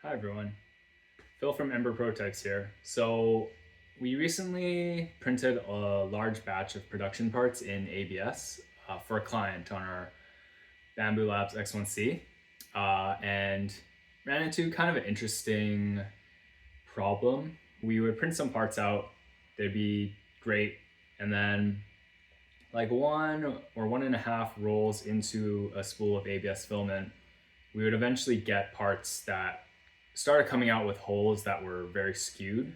Hi everyone, Phil from Ember Protex here. So we recently printed a large batch of production parts in ABS for a client on our Bambulab X1C and ran into kind of an interesting problem. We would print some parts out, they'd be great, and then like 1 or 1.5 rolls into a spool of ABS filament, we would eventually get parts that started coming out with holes that were very skewed,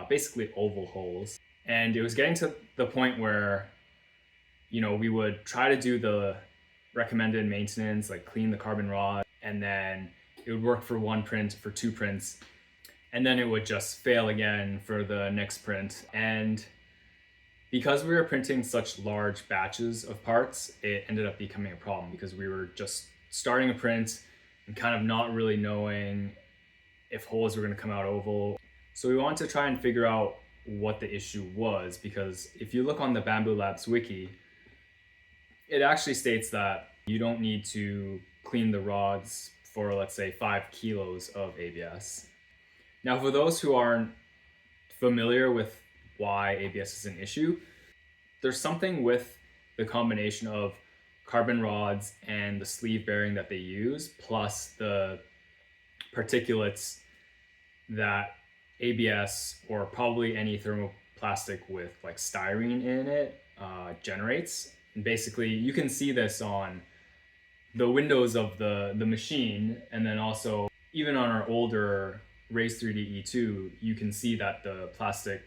basically oval holes. And it was getting to the point where, we would try to do the recommended maintenance, like clean the carbon rod, and then it would work for one print, for two prints, and then it would just fail again for the next print. And because we were printing such large batches of parts, it ended up becoming a problem because we were just starting a print and kind of not really knowing if holes were going to come out oval. So we wanted to try and figure out what the issue was, because if you look on the Bambulab's wiki, it actually states that you don't need to clean the rods for, let's say, 5 kilos of ABS. Now, for those who aren't familiar with why ABS is an issue, there's something with the combination of carbon rods and the sleeve bearing that they use, plus the particulates that ABS or probably any thermoplastic with like styrene in it generates. And basically, you can see this on the windows of the machine, and then also even on our older Race 3D E2, you can see that the plastic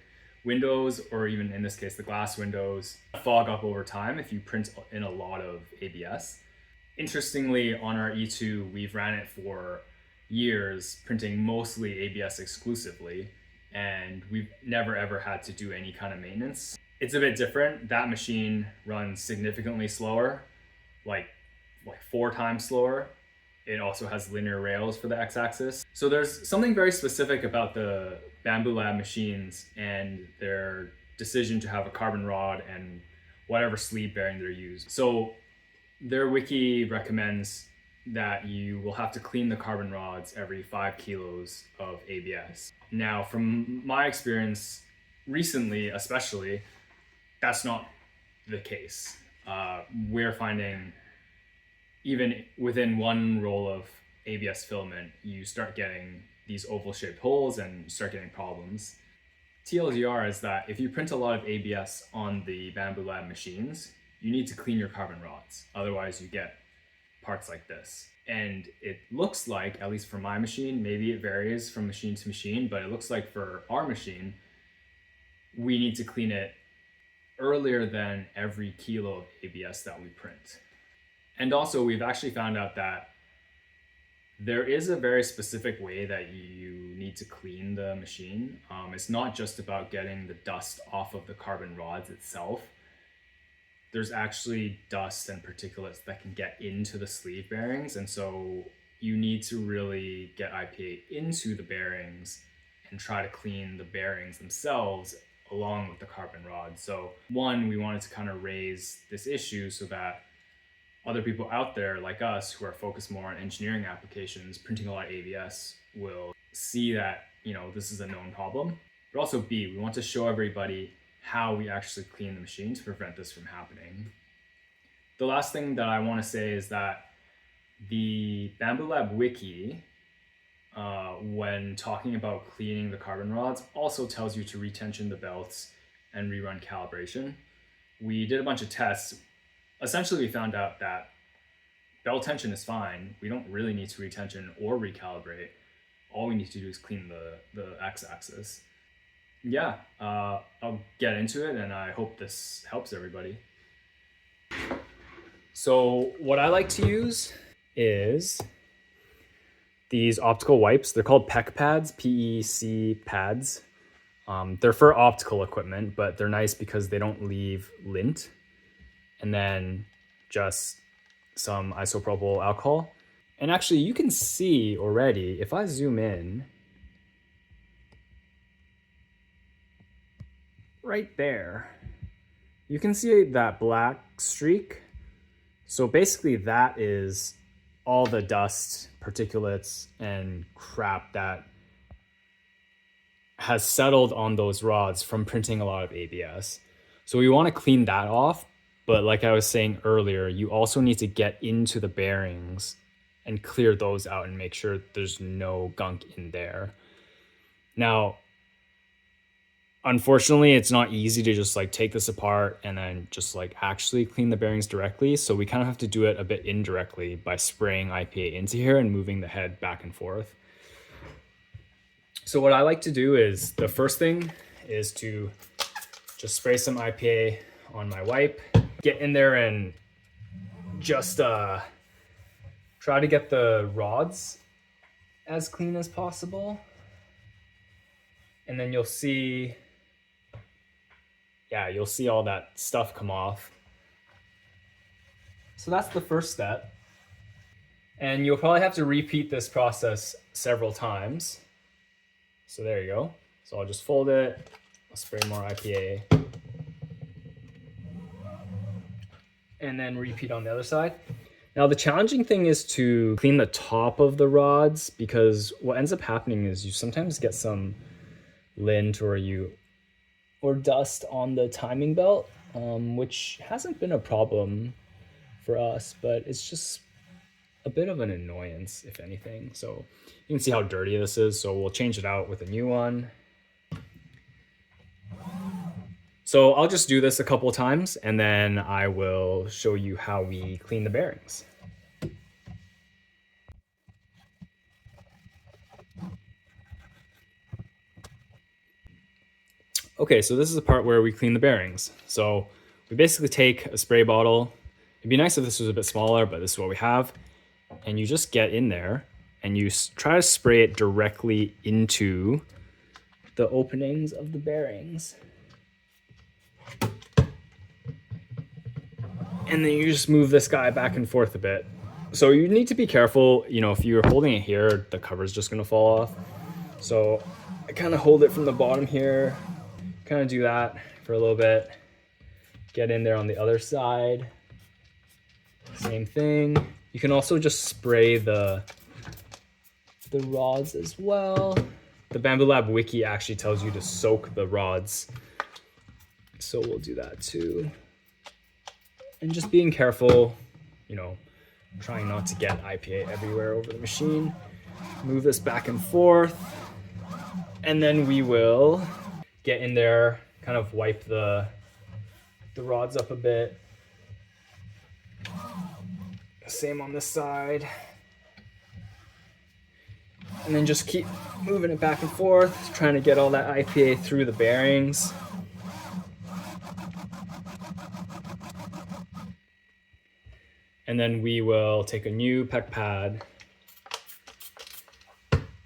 windows, or even in this case the glass windows, fog up over time if you print in a lot of ABS. Interestingly, on our E2, we've ran it for years, printing mostly ABS exclusively, and we've never ever had to do any kind of maintenance. It's a bit different. That machine runs significantly slower, like 4 times slower. It also has linear rails for the x-axis. So there's something very specific about the Bambulab machines and their decision to have a carbon rod and whatever sleeve bearing they're used. So their wiki recommends that you will have to clean the carbon rods every 5 kilos of ABS. Now, from my experience recently, especially, that's not the case. We're finding even within one roll of ABS filament, you start getting these oval shaped holes and you start getting problems. TLDR is that if you print a lot of ABS on the Bambulab machines, you need to clean your carbon rods. Otherwise you get parts like this. And it looks like, at least for my machine, maybe it varies from machine to machine, but it looks like for our machine, we need to clean it earlier than every kilo of ABS that we print. And also, we've actually found out that there is a very specific way that you need to clean the machine. It's not just about getting the dust off of the carbon rods itself. There's actually dust and particulates that can get into the sleeve bearings. And so you need to really get IPA into the bearings and try to clean the bearings themselves along with the carbon rod. So one, we wanted to kind of raise this issue so that other people out there like us who are focused more on engineering applications, printing a lot of ABS, will see that, this is a known problem. But also B, we want to show everybody how we actually clean the machine to prevent this from happening. The last thing that I want to say is that the Bambulab wiki, when talking about cleaning the carbon rods, also tells you to retension the belts and rerun calibration. We did a bunch of tests. Essentially, we found out that belt tension is fine. We don't really need to retension or recalibrate. All we need to do is clean the x-axis. Yeah, I'll get into it, and I hope this helps everybody. So what I like to use is these optical wipes. They're called PEC pads, PEC pads. They're for optical equipment, but they're nice because they don't leave lint. And then just some isopropyl alcohol. And actually, you can see already, if I zoom in, right there, you can see that black streak. So basically that is all the dust, particulates, and crap that has settled on those rods from printing a lot of ABS. So we want to clean that off. But like I was saying earlier, you also need to get into the bearings and clear those out and make sure there's no gunk in there. Now, unfortunately, it's not easy to just like take this apart and then just like actually clean the bearings directly. So we kind of have to do it a bit indirectly by spraying IPA into here and moving the head back and forth. So what I like to do is, the first thing is to just spray some IPA on my wipe, get in there and just try to get the rods as clean as possible. And then you'll see, yeah, you'll see all that stuff come off. So that's the first step. And you'll probably have to repeat this process several times. So there you go. So I'll just fold it, I'll spray more IPA, and then repeat on the other side. Now the challenging thing is to clean the top of the rods, because what ends up happening is you sometimes get some lint or dust on the timing belt, which hasn't been a problem for us, but it's just a bit of an annoyance, if anything. So you can see how dirty this is, so we'll change it out with a new one. So I'll just do this a couple of times and then I will show you how we clean the bearings. Okay, so this is the part where we clean the bearings. So we basically take a spray bottle. It'd be nice if this was a bit smaller, but this is what we have. And you just get in there and you try to spray it directly into the openings of the bearings. And then you just move this guy back and forth a bit. So you need to be careful, you know, if you're holding it here, the cover's just gonna fall off. So I kind of hold it from the bottom here, kind of do that for a little bit. Get in there on the other side. Same thing. You can also just spray the rods as well. The Bambulab wiki actually tells you to soak the rods. So we'll do that too. And just being careful, you know, trying not to get IPA everywhere over the machine. Move this back and forth. And then we will get in there, kind of wipe the rods up a bit. Same on this side. And then just keep moving it back and forth, trying to get all that IPA through the bearings. And then we will take a new PEC pad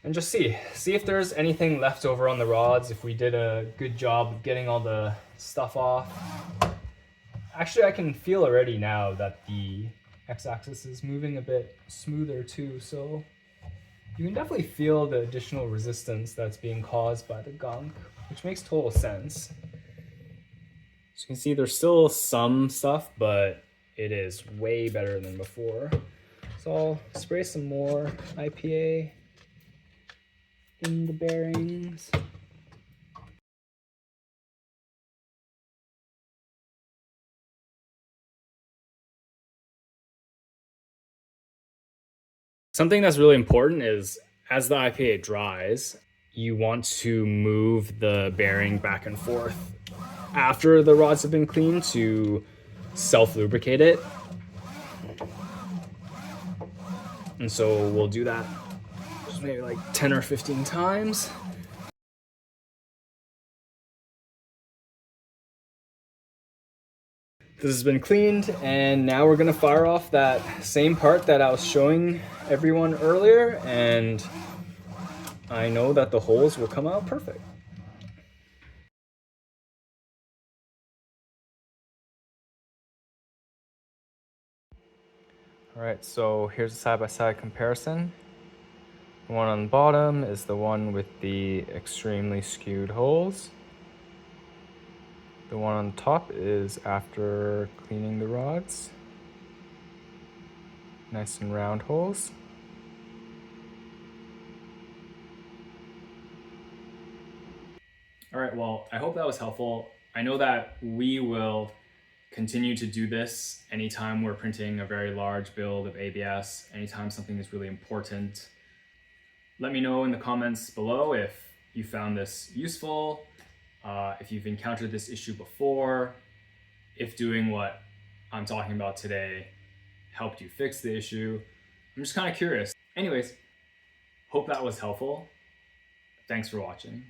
and just see if there's anything left over on the rods, if we did a good job of getting all the stuff off. Actually, I can feel already now that the x-axis is moving a bit smoother too, so you can definitely feel the additional resistance that's being caused by the gunk, which makes total sense. So you can see there's still some stuff, but it is way better than before. So I'll spray some more IPA in the bearings. Something that's really important is, as the IPA dries, you want to move the bearing back and forth after the rods have been cleaned to self-lubricate it. And so we'll do that just maybe like 10 or 15 times. This has been cleaned, and now we're gonna fire off that same part that I was showing everyone earlier, and I know that the holes will come out perfect. All right, so here's a side-by-side comparison. The one on the bottom is the one with the extremely skewed holes. The one on the top is after cleaning the rods. Nice and round holes. All right, well, I hope that was helpful. I know that we will continue to do this anytime we're printing a very large build of ABS, anytime something is really important. Let me know in the comments below if you found this useful, if you've encountered this issue before, if doing what I'm talking about today helped you fix the issue. I'm just kind of curious. Anyways, hope that was helpful. Thanks for watching.